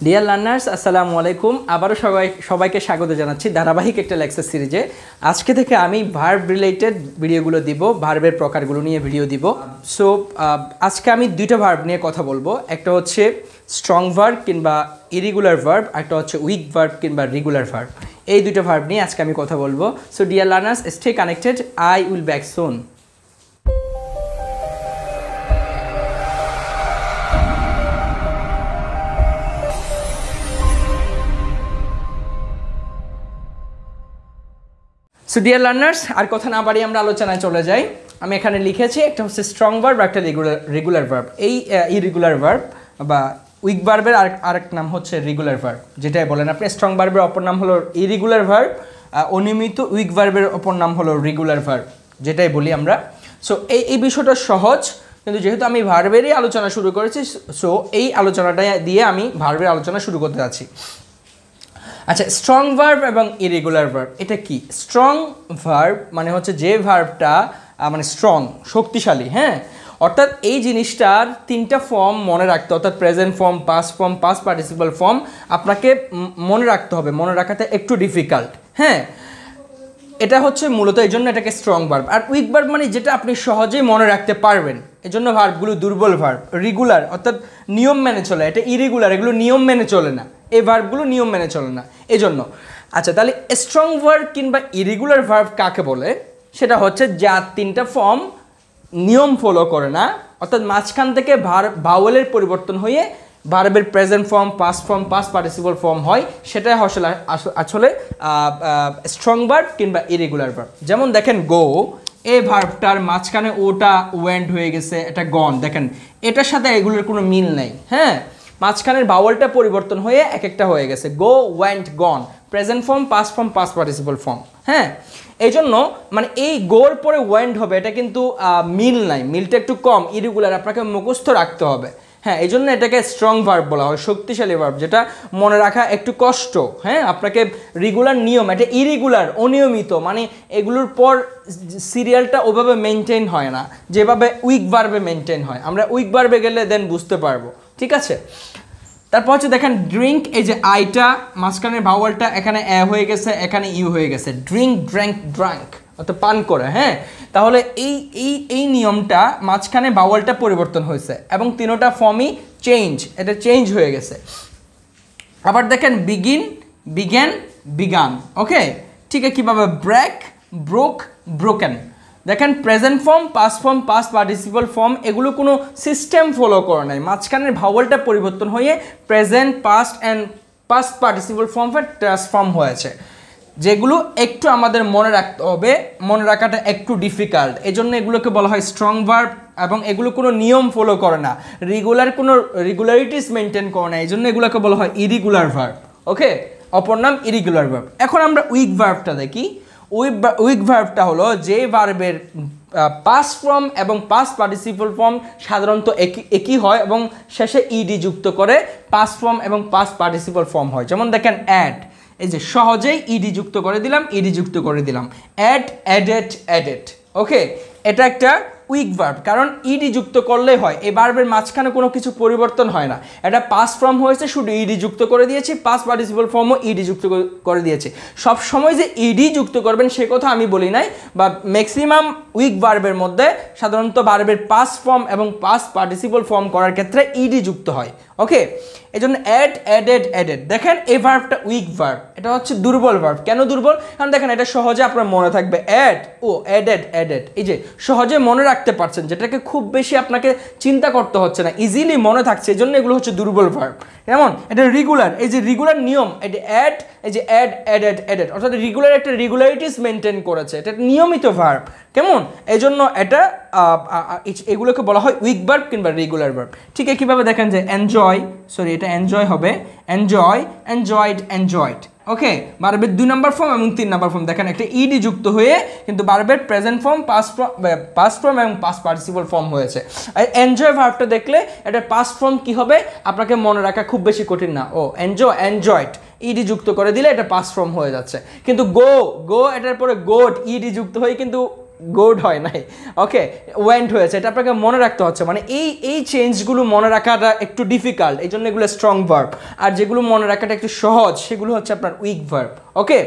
Dear learners আসসালামু আলাইকুম। আবারও সবাইকে স্বাগত জানাচ্ছি ধারাবাহিক একটা লেকচার সিরিজে। আজকে থেকে আমি ভার্ব রিলেটেড ভিডিওগুলো দিব, ভার্বের প্রকারগুলো নিয়ে ভিডিও দিব। সো আজকে আমি দুইটা ভার্ব নিয়ে কথা বলবো, একটা হচ্ছে স্ট্রং ভার্ব কিংবা ইরেগুলার ভার্ব, একটা হচ্ছে উইক ভার্ব কিংবা রেগুলার ভার্ব। এই দুটো ভার্ব নিয়ে আজকে আমি কথা বলবো। So dear learners, stay connected, I will back soon. So dear learners, আর কথা না বাড়িয়ে আমরা আলোচনায় চলে যাই। আমি এখানে লিখেছি একটা হচ্ছে স্ট্রং ভার্ব, একটা রেগুলার ভার্ব। এই ইরেগুলার ভার্ব বা উইক ভার্বের আরেক নাম হচ্ছে রেগুলার ভার্ব, যেটাই বলেন আপনি। স্ট্রং ভার্বের অপর নাম হলো ইরেগুলার ভার্ব, অনিয়মিত। উইক ভার্বের অপর নাম হলো রেগুলার ভার্ব, যেটাই বলি আমরা। সো এই বিষয়টা সহজ, কিন্তু যেহেতু আমি ভার্বেরই আলোচনা শুরু করেছি, সো এই আলোচনাটা দিয়ে আমি ভার্বের আলোচনা শুরু করতে যাচ্ছি। আচ্ছা, স্ট্রং ভার্ব এবং ইরেগুলার ভার্ব এটা কি? স্ট্রং ভার্ব মানে হচ্ছে যে ভার্বটা মানে স্ট্রং, শক্তিশালী, হ্যাঁ, অর্থাৎ এই জিনিসটার তিনটা ফর্ম মনে রাখতে, অর্থাৎ present form, past form, past participle form আপনাকে মনে রাখতে হবে। মনে রাখাতে একটু ডিফিকাল্ট, হ্যাঁ, এটা হচ্ছে মূলত এই জন্য এটাকে স্ট্রং ভার্ব। আর উইক ভার্ব মানে যেটা আপনি সহজেই মনে রাখতে পারবেন, এই জন্য ভার্বগুলো দুর্বল ভার্ব। রেগুলার অর্থাৎ নিয়ম মেনে চলে, এটা ইরেগুলার, এগুলো নিয়ম মেনে চলে না, এই ভার্বগুলো নিয়ম মেনে চলে না, এই জন্য। আচ্ছা, তাহলে স্ট্রং ভার্ব কিংবা ইরেগুলার ভার্ব কাকে বলে? সেটা হচ্ছে যার তিনটা ফর্ম নিয়ম ফলো করে না, অর্থাৎ মাঝখান থেকে ভাওয়েলের পরিবর্তন হয়ে ভার্বের present form, past form, past participle form হয়, সেটাই আসলে স্ট্রং ভার্ব কিংবা ইরেগুলার ভার্ব। যেমন দেখেন গো, এই ভার্বটার মাঝখানে ওটা ওয়েন্ট হয়ে গেছে, এটা গন। দেখেন এটার সাথে এগুলোর কোনো মিল নেই, হ্যাঁ, মাঝখানের ভাওয়েলটা পরিবর্তন হয়ে এক একটা হয়ে গেছে। Go, went, gone, present form, past form, past participle form, হ্যাঁ। এই জন্য মানে এই গোর পরে ওয়েন্ট হবে, এটা কিন্তু মিল নাই, মিলটা একটু কম, ইরেগুলার, আপনাকে মুখস্থ রাখতে হবে, হ্যাঁ। এই জন্য এটাকে স্ট্রং ভার্ব বলা হয়, শক্তিশালী ভার্ব, যেটা মনে রাখা একটু কষ্ট, হ্যাঁ। আপনাকে রেগুলার নিয়ম, এটা ইরেগুলার, অনিয়মিত, মানে এগুলোর পর সিরিয়ালটা ওইভাবে মেনটেন হয় না যেভাবে উইক ভার্বে মেনটেন হয়। আমরা উইক ভার্বে গেলে দেন বুঝতে পারবো, ঠিক আছে। তারপর হচ্ছে দেখেন ড্রিঙ্ক, এই যে আইটা মাঝখানের ভাওয়ালটা এখানে এ হয়ে গেছে, এখানে ইউ হয়ে গেছে। ড্রিঙ্ক, ড্র্যাঙ্ক, ড্রাঙ্ক, অর্থাৎ পান করে, হ্যাঁ। তাহলে এই নিয়মটা মাঝখানে ভাওয়ালটা পরিবর্তন হয়েছে এবং তিনোটা ফর্মই চেঞ্জ, এটা চেঞ্জ হয়ে গেছে। আবার দেখেন বিগিন, বিগ্যান, বিগান, ওকে, ঠিক আছে। কীভাবে? Break, broke, broken. দেখেন present form, past form, past participle form, এগুলো কোনো সিস্টেম ফলো করে নাই, মাঝখানের ভাওয়ালটা পরিবর্তন হয়ে present, past and past participle ফর্মে ট্রান্সফর্ম হয়েছে, যেগুলো একটু আমাদের মনে রাখতে হবে, মনে রাখাটা একটু ডিফিকাল্ট। এই জন্য এগুলোকে বলা হয় স্ট্রং ভার্ব, এবং এগুলো কোনো নিয়ম ফলো করে না, রেগুলারিটিস মেনটেন করে না, এই জন্য এগুলোকে বলা হয় ইরেগুলার ভার্ব, ওকে, অপর নাম ইরেগুলার ভার্ব। এখন আমরা উইক ভার্বটা দেখি। উইক ভার্বটা হলো যে ভার্বের পাস্ট ফর্ম এবং পাস্ট পার্টিসিপল ফর্ম সাধারণত একই হয় এবং শেষে ইডি যুক্ত করে পাস্ট ফর্ম এবং পাস্ট পার্টিসিপল ফর্ম হয়। যেমন দেখেন অ্যাড, এই যে সহজেই ইডি যুক্ত করে দিলাম, ইডি যুক্ত করে দিলাম। অ্যাড, অ্যাডেড, অ্যাডেড, ওকে, এটা একটা উইক ভার্ব, কারণ ইডি যুক্ত করলেই হয়, এই ভার্বের মাঝখানে কোনো কিছু পরিবর্তন হয় না। এটা পাস্ট ফর্ম হয়েছে, শুধু ইডি যুক্ত করে দিয়েছি, পাস্ট পার্টিসিপল ফর্মও ইডি যুক্ত করে দিয়েছে। সব সময় যে ইডি যুক্ত করবেন সে কথা আমি বলি নাই, বা ম্যাক্সিমাম উইক ভার্বের মধ্যে সাধারণত ভার্বের পাস্ট ফর্ম এবং পাস্ট পার্টিসিপল ফর্ম করার ক্ষেত্রে ইডি যুক্ত হয়, ওকে। এই জন্য অ্যাড, অ্যাডেড, অ্যাডেড। দেখেন এই ভার্বটা উইক ভার্ব, এটা হচ্ছে দুর্বল ভার্ব। কেন দুর্বল? কারণ দেখেন এটা সহজে আপনার মনে থাকবে, অ্যাড, ও অ্যাডেড, অ্যাডেড, এই যে সহজে মনে রাখতে পারছেন, যেটাকে খুব বেশি আপনাকে চিন্তা করতে হচ্ছে না, ইজিলি মনে থাকছে, এই জন্য এগুলো হচ্ছে দুর্বল ভার্ব। যেমন এটা রেগুলার, এই যে রেগুলার নিয়ম, এটা অ্যাড, এই যে অ্যাড, অ্যাডেড, অ্যাডেড, অর্থাৎ রেগুলার একটা রেগুলারিটিস মেনটেন করেছে, এটা নিয়মিত ভার্ব, কেমন, এই জন্য এটা এগুলোকে বলা হয় উইক ভার্ব কিংবা রেগুলার ভার্ব। ঠিক আছে, কীভাবে দেখেন যে এনজয়, সরি এটা এনজয় হবে, এনজয়, এনজয়েড, এনজয়েড, ওকে। ভার্বের 2 নম্বর ফর্ম এবং 3 নম্বর ফর্ম, দেখেন একটা ইডি যুক্ত হয়ে কিন্তু ভার্বের প্রেজেন্ট ফর্ম, পাস্ট ফর্ম এবং পাস্ট পার্টিসিপল ফর্ম হয়েছে। আর এনজয় ভার্বটা দেখলে এটা পাস্ট ফর্ম কি হবে আপনাকে মনে রাখা খুব বেশি কঠিন না। ও এনজয়, এনজয়েড, ইডি যুক্ত করে দিলে এটা পাস্ট ফর্ম হয়ে যাচ্ছে। কিন্তু গো, গো এটার পরে গোট, ইডি যুক্ত হয়ে কিন্তু গোড হয় নাই, ওকে, ওয়েন্ট হয়েছে। এটা আপনাকে মনে রাখতে হচ্ছে, মানে এই চেঞ্জগুলো মনে রাখাটা একটু ডিফিকাল্ট, এই জন্য এগুলো স্ট্রং ভার্ব। আর যেগুলো মনে রাখাটা একটু সহজ সেগুলো হচ্ছে আপনার উইক ভার্ব, ওকে।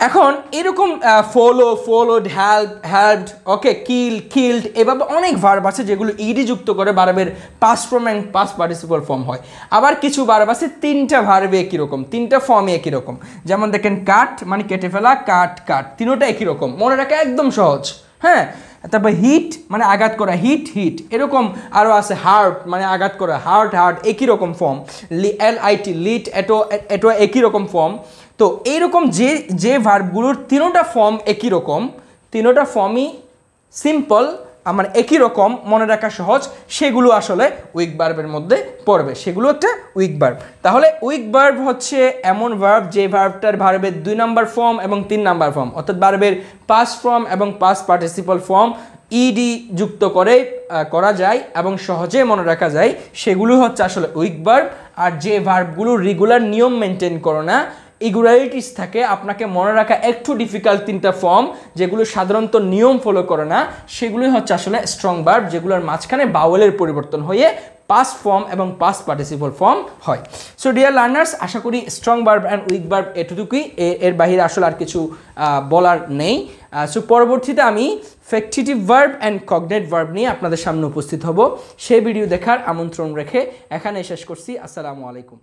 এখন এরকম ফলোড, হেল্পড, ওকে, কিল্ড, এভাবে অনেক ভার্ব আছে যেগুলো ইডি যুক্ত করে ভার্বের past form and past participle form হয়। আবার কিছু ভার্ব আছে তিনটা ভার্বে একই রকম, তিনটা ফর্মে একই রকম। যেমন দেখেন কাট মানে কেটে ফেলা, কাট, তিনোটা একই রকম, মনে রাখা একদম সহজ, হ্যাঁ। তারপর হিট মানে আঘাত করা, হিট, এরকম আরও আছে। হার্ট মানে আঘাত করা, হার্ট, একই রকম ফর্ম। LIT লিট, এটো একই রকম ফর্ম। তো এইরকম যে ভার্বগুলোর তিনোটা ফর্ম একই রকম, তিনোটা ফর্মই সিম্পল, মানে একই রকম, মনে রাখা সহজ, সেগুলো আসলে উইক ভার্বের মধ্যে পড়বে, সেগুলো একটা উইক ভার্ব। তাহলে উইক ভার্ব হচ্ছে এমন ভার্ব যে ভার্বটার ভার্বের 2 নাম্বার ফর্ম এবং 3 নাম্বার ফর্ম, অর্থাৎ ভার্বের পাস্ট ফর্ম এবং পাস্ট পার্টিসিপল ফর্ম ইডি যুক্ত করে করা যায় এবং সহজে মনে রাখা যায়, সেগুলো হচ্ছে আসলে উইক ভার্ব। আর যে ভার্বগুলো রেগুলার নিয়ম মেনটেন করে না, ইগুলারিটিস থাকে, আপনাকে মনে রাখা একটু ডিফিকাল্ট তিনটা ফর্ম, যেগুলো সাধারণত নিয়ম ফলো করে না, সেগুলোই হচ্ছে আসলে স্ট্রং ভার্ব, যেগুলোর মাঝখানে বাউলের পরিবর্তন হয়ে পাস্ট ফর্ম এবং পাস্ট পার্টিসিপল ফর্ম হয়। সো ডিয়ার লার্নার্স, আশা করি strong verb and weak verb এতটুকুই, এর বাহিরে আসলে আর কিছু বলার নেই। সো পরবর্তীতে আমি factitive verb and cognate verb নিয়ে আপনাদের সামনে উপস্থিত হব। সেই ভিডিও দেখার আমন্ত্রণ রেখে এখানে শেষ করছি। আসসালামু আলাইকুম।